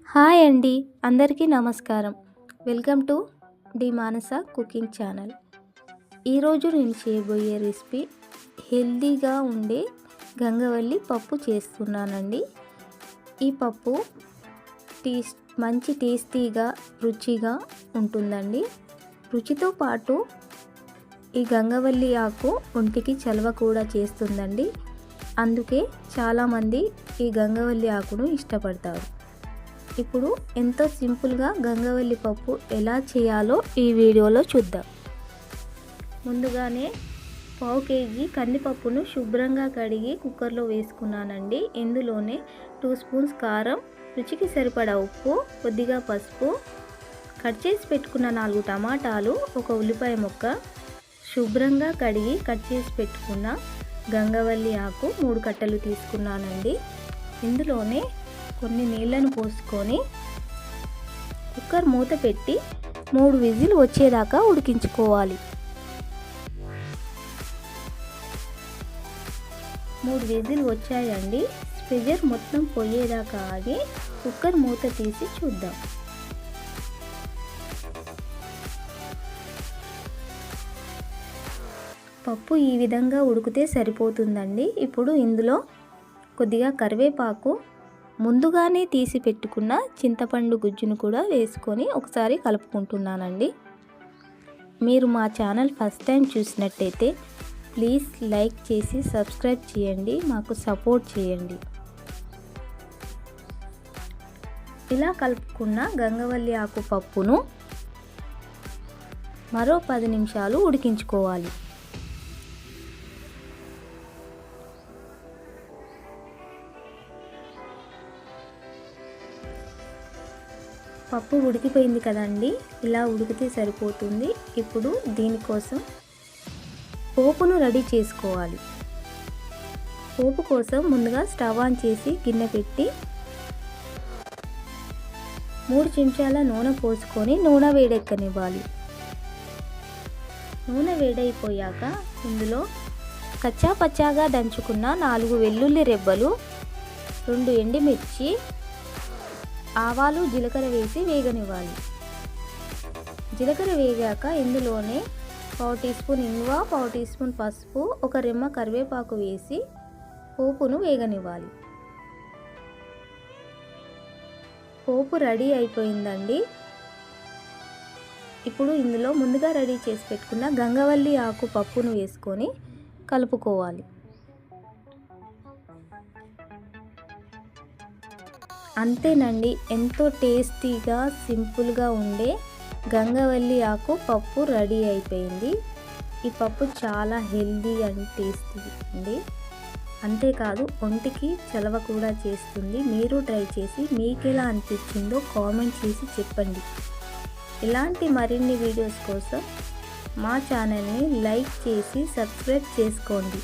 Hi అండి, అందరికీ నమస్కారం. Welcome to the Manasa cooking channel. ఈరోజు నేను చేయబోయే రెసిపీ హెల్తీగా ఉండే గంగవల్లి పప్పు చేస్తున్నానండి. ఈ పప్పు మంచి టేస్టీగా రుచిగా ఉంటుందండి. రుచితో పాటు ఈ గంగవల్లి ఆకు ఒంటికి చలవ కూడా చేస్తుందండి. అందుకే చాలామంది ఈ గంగవల్లి ఆకును ఇష్టపడతారు. ఇప్పుడు ఎంతో సింపుల్గా గంగవల్లి పప్పు ఎలా చేయాలో ఈ వీడియోలో చూద్దాం. ముందుగానే 1/2 kg కందిపప్పును శుభ్రంగా కడిగి కుక్కర్లో వేసుకున్నానండి. ఇందులోనే 2 స్పూన్స్ కారం, రుచికి సరిపడా ఉప్పు, కొద్దిగా పసుపు, కట్ చేసి పెట్టుకున్న 4 టమాటాలు, ఒక ఉల్లిపాయ ముక్క, శుభ్రంగా కడిగి కట్ చేసి పెట్టుకున్న గంగవల్లి ఆకు 3 కట్టలు తీసుకున్నానండి. ఇందులోనే కొన్ని నీళ్ళను పోసుకొని కుక్కర్ మూత పెట్టి 3 విజిల్ వచ్చేదాకా ఉడికించుకోవాలి. 3 విజిల్ వచ్చాయండి. ప్రెషర్ మొత్తం పోయేదాకా ఆగి కుక్కర్ మూత తీసి చూద్దాం. పప్పు ఈ విధంగా ఉడికితే సరిపోతుందండి. ఇప్పుడు ఇందులో కొద్దిగా కరివేపాకు, ముందుగానే తీసి పెట్టుకున్న చింతపండు గుజ్జును కూడా వేసుకొని ఒకసారి కలుపుకుంటున్నానండి. మీరు మా ఛానల్ ఫస్ట్ టైం చూసినట్టయితే ప్లీజ్ లైక్ చేసి సబ్స్క్రైబ్ చేయండి, మాకు సపోర్ట్ చేయండి. ఇలా కలుపుకున్న గంగవల్లి ఆకు పప్పును మరో 10 నిమిషాలు ఉడికించుకోవాలి. పప్పు ఉడికిపోయింది కదండి, ఇలా ఉడికితే సరిపోతుంది. ఇప్పుడు దీనికోసం పోపును రెడీ చేసుకోవాలి. పోపు కోసం ముందుగా స్టవ్ ఆన్ చేసి గిన్నె పెట్టి 3 చెంచాల నూనె పోసుకొని నూనె వేడెక్కనివ్వాలి. నూనె వేడైపోయాక ఇందులో కచ్చా పచ్చాగా దంచుకున్న 4 వెల్లుల్లి రెబ్బలు, 2 ఎండుమిర్చి, ఆవాలు, జీలకర్ర వేసి వేగనివ్వాలి. జీలకర్ర వేగాక ఇందులోనే 1/2 టీ స్పూన్ ఇంగువ, 1/2 టీ స్పూన్ పసుపు, ఒక రెమ్మ కరివేపాకు వేసి పోపును వేగనివ్వాలి. పోపు రెడీ అయిపోయిందండి. ఇప్పుడు ఇందులో ముందుగా రెడీ చేసి పెట్టుకున్న గంగవల్లి ఆకు పప్పును వేసుకొని కలుపుకోవాలి. అంతేనండి, ఎంతో టేస్టీగా సింపుల్గా ఉండే గంగవల్లి ఆకు పప్పు రెడీ అయిపోయింది. ఈ పప్పు చాలా హెల్దీ అండ్ టేస్టీ అండి. అంతేకాదు ఒంటికి చలవ కూడా చేస్తుంది. మీరు ట్రై చేసి మీకు ఎలా అనిపించిందో కామెంట్ చేసి చెప్పండి. ఇలాంటి మరిన్ని వీడియోస్ కోసం మా ఛానల్ని లైక్ చేసి సబ్స్క్రైబ్ చేసుకోండి.